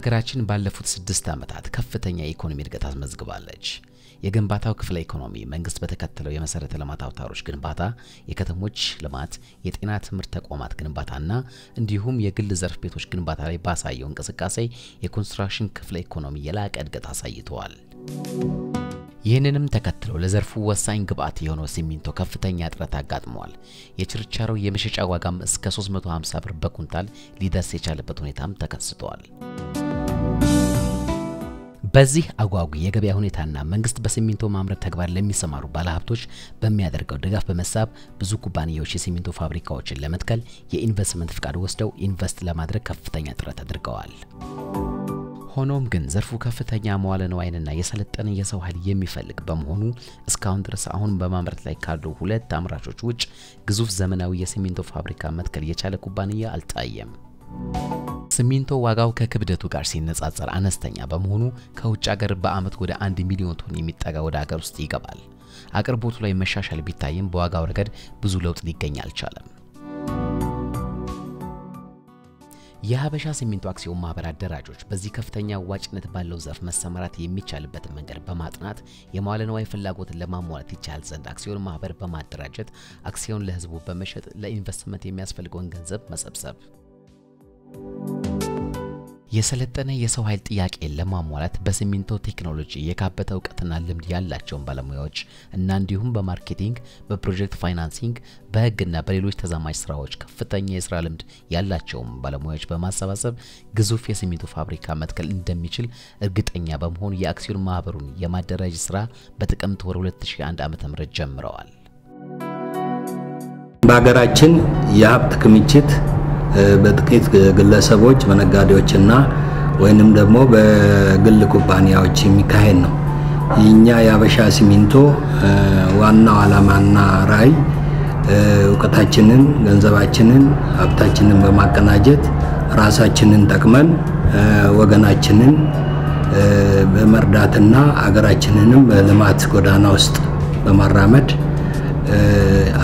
ሀገራችን ባለፉት 6 ዓመታት ከፍተኛ ኢኮኖሚ እድገት አስመዝግባለች። የግንባታው ክፍለ ኢኮኖሚ መንግስት በተከተለው የመሰረተ ልማት አውታሮች ግንባታ፣ የከተሞች ልማት፣ የጤና ትምህርት ተቋማት ግንባታና እንዲሁም የግል ዘርፍ ቤቶች ግንባታ ላይ ባሳየው እንቅስቃሴ የኮንስትራክሽን ክፍለ ኢኮኖሚ የላቀ እድገት አሳይቷል። ይህንንም ተከትሎ ለዘርፉ ወሳኝ ግብአት የሆነው ሲሚንቶ ከፍተኛ እጥረት አጋጥሟል። የችርቻሮ የመሸጫ ዋጋም እስከ 350 ብር በኩንታል ሊደርስ የቻለበት ሁኔታም ተከስቷል። በዚህ አጓጉ የገበያ ሁኔታና መንግስት በሲሚንቶ ማምረት ተግባር ለሚሰማሩ ባለሀብቶች በሚያደርገው ድጋፍ በመሳብ ብዙ ኩባንያዎች የሲሚንቶ ፋብሪካዎችን ለመትከል የኢንቨስትመንት ፍቃድ ወስደው ኢንቨስት ለማድረግ ከፍተኛ ጥረት አድርገዋል። ሆኖም ግን ዘርፉ ከፍተኛ መዋለ ንዋይንና የሰለጠነ የሰው ኃይል የሚፈልግ በመሆኑ እስካሁን ድረስ አሁን በማምረት ላይ ካሉ 2 አምራቾች ውጭ ግዙፍ ዘመናዊ የሲሚንቶ ፋብሪካ መትከል የቻለ ኩባንያ አልታየም። ሲሚንቶ ዋጋው ከክብደቱ ጋር ሲነጻጸር አነስተኛ በመሆኑ ከውጭ ሀገር በአመት ወደ 1 ሚሊዮን ቶን የሚጠጋ ወደ ሀገር ውስጥ ይገባል። አቅርቦቱ ላይ መሻሻል ቢታይም በዋጋው ረገድ ብዙ ለውጥ ሊገኝ አልቻለም። የሀበሻ ሲሚንቶ አክሲዮን ማህበር አደራጆች በዚህ ከፍተኛ ዋጭነት ባለው ዘርፍ መሰማራት የሚቻልበት መንገድ በማጥናት የመዋለ ንዋይ ፍላጎትን ለማሟላት ይቻል ዘንድ አክሲዮን ማህበር በማደራጀት አክሲዮን ለህዝቡ በመሸጥ ለኢንቨስትመንት የሚያስፈልገውን ገንዘብ መሰብሰብ፣ የሰለጠነ የሰው ኃይል ጥያቄ ለማሟላት በሲሚንቶ ቴክኖሎጂ የካበተ ዕውቀትና ልምድ ያላቸውን ባለሙያዎች እና እንዲሁም በማርኬቲንግ፣ በፕሮጀክት ፋይናንሲንግ፣ በህግና በሌሎች ተዛማጅ ስራዎች ከፍተኛ የሥራ ልምድ ያላቸውን ባለሙያዎች በማሰባሰብ ግዙፍ የሲሚንቶ ፋብሪካ መትከል እንደሚችል እርግጠኛ በመሆን የአክሲዮን ማህበሩን የማደራጀት ስራ በጥቅምት ወር 2001 ዓ.ም ጀምረዋል። በአገራችን የሀብት ክምችት በጥቂት ግለሰቦች በነጋዴዎችና ወይንም ደግሞ በግል ኩባንያዎች የሚካሄድ ነው። የኛ የሀበሻ ሲሚንቶ ዋናው ዓላማና ራዕይ ዕውቀታችንን፣ ገንዘባችንን፣ ሀብታችንን በማቀናጀት ራሳችንን ጠቅመን ወገናችንን በመርዳትና አገራችንንም በልማት ጎዳና ውስጥ በማራመድ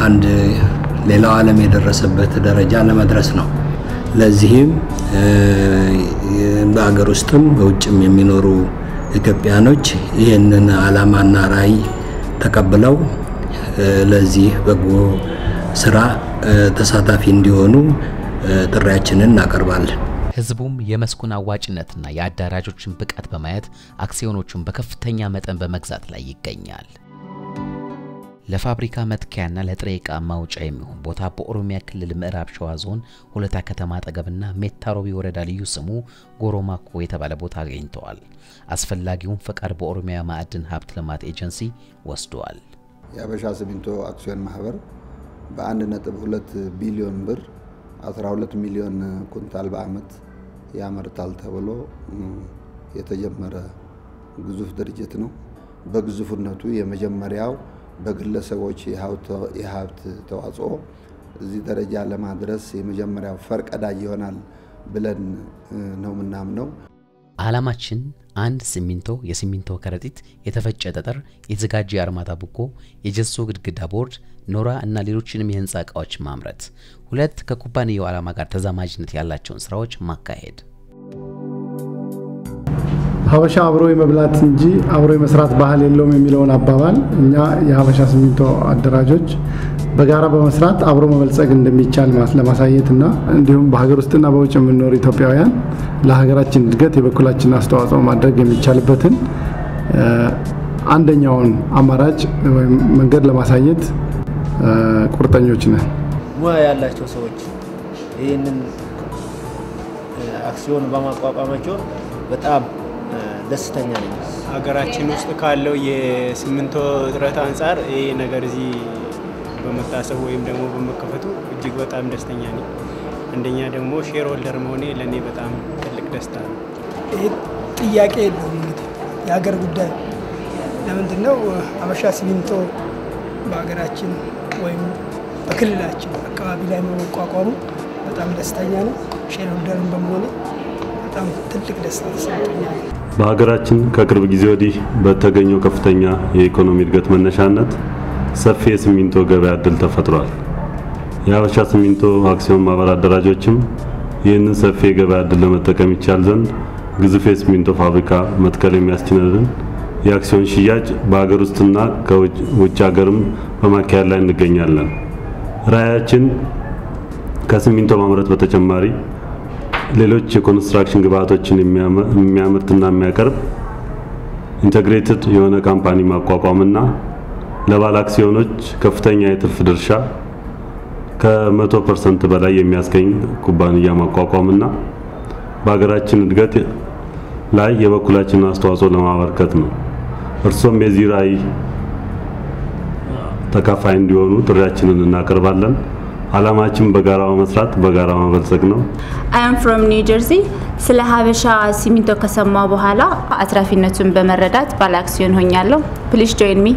አንድ ሌላው ዓለም የደረሰበት ደረጃ ለመድረስ ነው። ለዚህም በአገር ውስጥም በውጭም የሚኖሩ ኢትዮጵያኖች ይህንን ዓላማና ራዕይ ተቀብለው ለዚህ በጎ ስራ ተሳታፊ እንዲሆኑ ጥሪያችንን እናቀርባለን። ህዝቡም የመስኩን አዋጭነትና የአዳራጆችን ብቃት በማየት አክሲዮኖቹን በከፍተኛ መጠን በመግዛት ላይ ይገኛል። ለፋብሪካ መትከያና ለጥሬ ዕቃ ማውጫ የሚሆን ቦታ በኦሮሚያ ክልል ምዕራብ ሸዋ ዞን ሁለታ ከተማ አጠገብና ሜታሮቢ ወረዳ ልዩ ስሙ ጎሮማኮ የተባለ ቦታ አግኝተዋል። አስፈላጊውን ፈቃድ በኦሮሚያ ማዕድን ሀብት ልማት ኤጀንሲ ወስደዋል። የሀበሻ ሲሚንቶ አክሲዮን ማህበር በ1.2 ቢሊዮን ብር 12 ሚሊዮን ኩንታል በአመት ያመርታል ተብሎ የተጀመረ ግዙፍ ድርጅት ነው። በግዙፍነቱ የመጀመሪያው በግለሰቦች የሀብት ተዋጽኦ እዚህ ደረጃ ለማድረስ የመጀመሪያው ፈርቀዳጅ ይሆናል ብለን ነው ምናምነው። ዓላማችን አንድ ሲሚንቶ፣ የሲሚንቶ ከረጢት፣ የተፈጨ ጠጠር፣ የተዘጋጀ አርማታ ቡኮ፣ የጀሶ ግድግዳ ቦርድ፣ ኖራ እና ሌሎችንም የህንጻ ዕቃዎች ማምረት፣ 2 ከኩባንያው ዓላማ ጋር ተዛማጅነት ያላቸውን ስራዎች ማካሄድ። ሀበሻ አብሮ የመብላት እንጂ አብሮ የመስራት ባህል የለውም የሚለውን አባባል እኛ የሀበሻ ሲሚንቶ አደራጆች በጋራ በመስራት አብሮ መበልጸግ እንደሚቻል ለማሳየትና እንዲሁም በሀገር ውስጥና በውጭ የምንኖር ኢትዮጵያውያን ለሀገራችን እድገት የበኩላችንን አስተዋጽኦ ማድረግ የሚቻልበትን አንደኛውን አማራጭ ወይም መንገድ ለማሳየት ቁርጠኞች ነን። ሙያ ያላቸው ሰዎች ይህንን አክሲዮን በማቋቋማቸው በጣም ደስተኛ ነኝ። ሀገራችን ውስጥ ካለው የሲሚንቶ እጥረት አንፃር ይሄ ነገር እዚህ በመታሰብ ወይም ደግሞ በመከፈቱ እጅግ በጣም ደስተኛ ነኝ። አንደኛ ደግሞ ሼር ሆልደር መሆኔ ለኔ በጣም ትልቅ ደስታ ነው። ይሄ ጥያቄ የለውም። እንግዲህ የሀገር ጉዳይ ለምንድነው ሀበሻ ሲሚንቶ በሀገራችን ወይም በክልላችን አካባቢ ላይ መቋቋሙ በጣም ደስተኛ ነኝ። ሼር ሆልደርን በመሆኔ በጣም ትልቅ ደስታ ተሰምቶኛል። በሀገራችን ከቅርብ ጊዜ ወዲህ በተገኘው ከፍተኛ የኢኮኖሚ እድገት መነሻነት ሰፊ የሲሚንቶ ገበያ እድል ተፈጥሯል። የሀበሻ ሲሚንቶ አክሲዮን ማህበር አደራጆችም ይህንን ሰፊ የገበያ እድል ለመጠቀም ይቻል ዘንድ ግዙፍ የሲሚንቶ ፋብሪካ መትከል የሚያስችለን የአክሲዮን ሽያጭ በአገር ውስጥና ከውጭ ሀገርም በማካሄድ ላይ እንገኛለን። ራዕያችን ከሲሚንቶ ማምረት በተጨማሪ ሌሎች የኮንስትራክሽን ግብአቶችን የሚያመርትና የሚያቀርብ ኢንተግሬትድ የሆነ ካምፓኒ ማቋቋምና ለባለ አክሲዮኖች ከፍተኛ የትርፍ ድርሻ ከ100% በላይ የሚያስገኝ ኩባንያ ማቋቋምና በአገራችን እድገት ላይ የበኩላችንን አስተዋጽኦ ለማበርከት ነው። እርሶም የዚህ ራዕይ ተካፋይ እንዲሆኑ ጥሪያችንን እናቀርባለን። ዓላማችን በጋራ መስራት በጋራ መበልጸግ ነው። I am from New Jersey. ስለ ሀበሻ ሲሚንቶ ከሰማሁ በኋላ አትራፊነቱን በመረዳት ባለ አክሲዮን ሆኛለሁ። Please join me.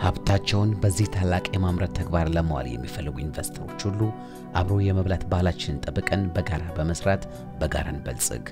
ሀብታቸውን በዚህ ታላቅ የማምረት ተግባር ለማዋል የሚፈልጉ ኢንቨስተሮች ሁሉ አብሮ የመብላት ባህላችንን ጠብቀን በጋራ በመስራት በጋራ እንበልጽግ።